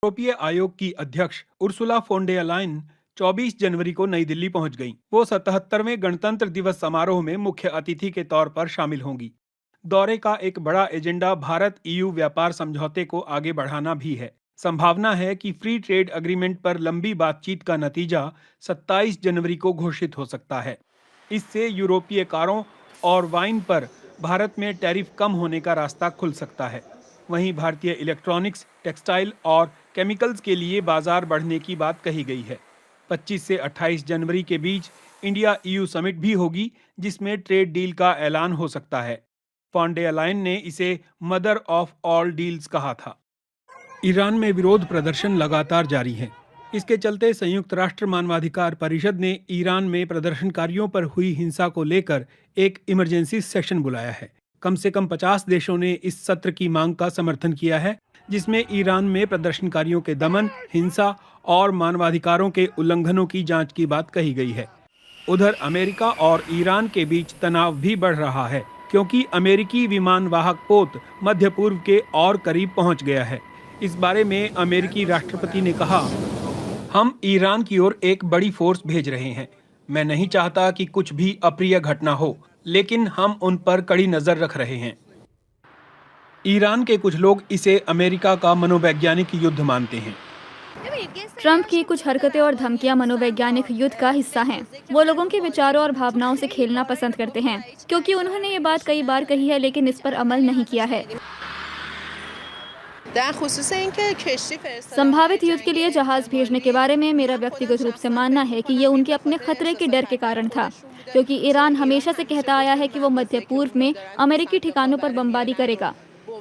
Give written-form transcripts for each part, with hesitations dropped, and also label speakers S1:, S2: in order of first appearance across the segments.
S1: यूरोपीय आयोग की अध्यक्ष उर्सुला फोन डे लायन 24 जनवरी को नई दिल्ली पहुंच गईं। वो 77वें गणतंत्र दिवस समारोह में मुख्य अतिथि के तौर पर शामिल होंगी। दौरे का एक बड़ा एजेंडा भारत ईयू व्यापार समझौते को आगे बढ़ाना भी है। संभावना है कि फ्री ट्रेड एग्रीमेंट पर लंबी बातचीत का नतीजा 27 जनवरी को घोषित हो सकता है। इससे यूरोपीय कारों और वाइन पर भारत में टैरिफ कम होने का रास्ता खुल सकता है। वहीं भारतीय इलेक्ट्रॉनिक्स, टेक्सटाइल और केमिकल्स के लिए बाजार बढ़ने की बात कही गई है। 25 से 28 जनवरी के बीच इंडिया ईयू समिट भी होगी, जिसमें ट्रेड डील का ऐलान हो सकता है। फॉन डे लायन ने इसे मदर ऑफ ऑल डील्स कहा था। ईरान में विरोध प्रदर्शन लगातार जारी हैं। इसके चलते संयुक्त राष्ट्र मानवाधिकार परिषद ने ईरान में प्रदर्शनकारियों पर हुई हिंसा को लेकर एक इमरजेंसी सेशन बुलाया है। कम से कम 50 देशों ने इस सत्र की मांग का समर्थन किया है, जिसमें ईरान में प्रदर्शनकारियों के दमन, हिंसा और मानवाधिकारों के उल्लंघनों की जांच की बात कही गई है। उधर अमेरिका और ईरान के बीच तनाव भी बढ़ रहा है, क्योंकि अमेरिकी विमान वाहक पोत मध्य पूर्व के और करीब पहुंच गया है। इस बारे में अमेरिकी राष्ट्रपति ने कहा, हम ईरान की ओर एक बड़ी फोर्स भेज रहे हैं। मैं नहीं चाहता कि कुछ भी अप्रिय घटना हो, लेकिन हम उन पर कड़ी नजर रख रहे हैं। ईरान के कुछ लोग इसे अमेरिका का मनोवैज्ञानिक युद्ध मानते हैं।
S2: ट्रंप की कुछ हरकतें और धमकियां मनोवैज्ञानिक युद्ध का हिस्सा हैं। वो लोगों के विचारों और भावनाओं से खेलना पसंद करते हैं, क्योंकि उन्होंने ये बात कई बार कही है, लेकिन इस पर अमल नहीं किया है। संभावित युद्ध के लिए जहाज भेजने के बारे में मेरा व्यक्तिगत रूप से मानना है कि ये उनके अपने खतरे के डर के कारण था, क्योंकि ईरान हमेशा से कहता आया है कि वो मध्य पूर्व में अमेरिकी ठिकानों पर बमबारी करेगा।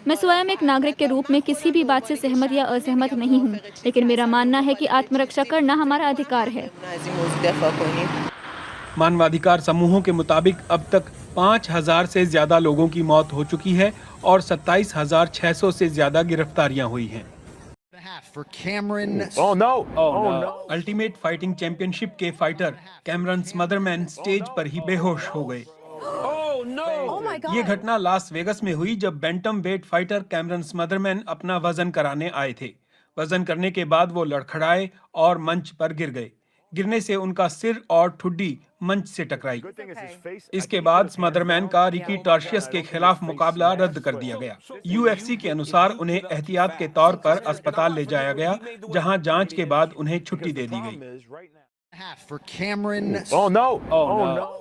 S2: मैं स्वयं एक नागरिक के रूप में किसी भी बात से सहमत या असहमत नहीं हूँ, लेकिन मेरा मानना है कि आत्मरक्षा करना हमारा अधिकार है।
S1: मानवाधिकार समूहों के मुताबिक अब तक 5,000 से ज्यादा लोगों की मौत हो चुकी है और 27,600 से ज्यादा गिरफ्तारियां हुई हैं। अल्टीमेट फाइटिंग चैंपियनशिप के फाइटर कैमरन स्मदरमैन स्टेज पर ही बेहोश हो गए। ये घटना लास वेगस में हुई, जब बैंटम वेट फाइटर कैमरन स्मदरमैन अपना वजन कराने आए थे। वजन करने के बाद वो लड़खड़ाए और मंच पर गिर गए। गिरने से उनका सिर और ठुड्डी मंच से टकराई। इसके बाद स्मदरमैन का रिकी टॉर्शियस के खिलाफ मुकाबला रद्द कर दिया गया। यूएफसी के अनुसार उन्हें एहतियात के तौर पर अस्पताल ले जाया गया, जहां जांच के बाद उन्हें छुट्टी दे दी गई।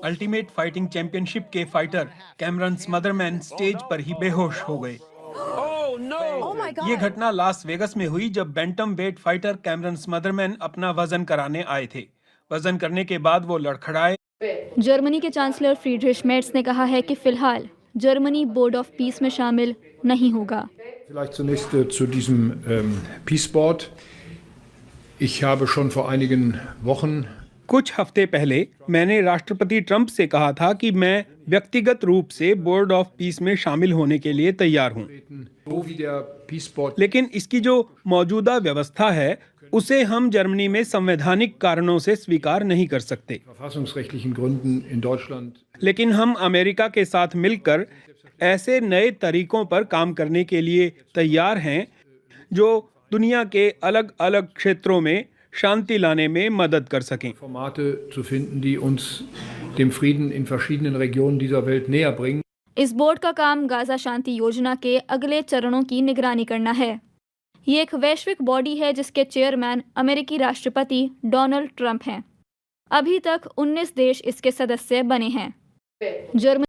S1: अल्टीमेट फाइटिंग चैंपियनशिप के फाइटर कैमरन स्मदरमैन स्टेज पर ही बेहोश हो गए। ये घटना लास वेगस में हुई, जब बैंटम वेट फाइटर कैमरन स्मदरमैन अपना वजन कराने आए थे। वजन करने के बाद वो लड़खड़ाए।
S2: जर्मनी के चांसलर फ्रीड्रिश मेर्ज ने कहा है कि फिलहाल जर्मनी बोर्ड ऑफ पीस में शामिल नहीं होगा।
S3: Vielleicht zunächst zu diesem Peace Board. Ich habe schon vor einigen Wochen
S1: कुछ हफ्ते पहले मैंने राष्ट्रपति ट्रंप से कहा था कि मैं व्यक्तिगत रूप से बोर्ड ऑफ पीस में शामिल होने के लिए तैयार हूं। लेकिन इसकी जो मौजूदा व्यवस्था है, उसे हम जर्मनी में संवैधानिक कारणों से स्वीकार नहीं कर सकते। लेकिन हम अमेरिका के साथ मिलकर ऐसे नए तरीकों पर काम करने के लिए तैयार हैं जो दुनिया के अलग अलग क्षेत्रों में शांति लाने में मदद कर सकें।
S2: इस बोर्ड का काम गाजा शांति योजना के अगले चरणों की निगरानी करना है। ये एक वैश्विक बॉडी है जिसके चेयरमैन अमेरिकी राष्ट्रपति डोनाल्ड ट्रंप हैं। अभी तक 19 देश इसके सदस्य बने हैं। जर्मनी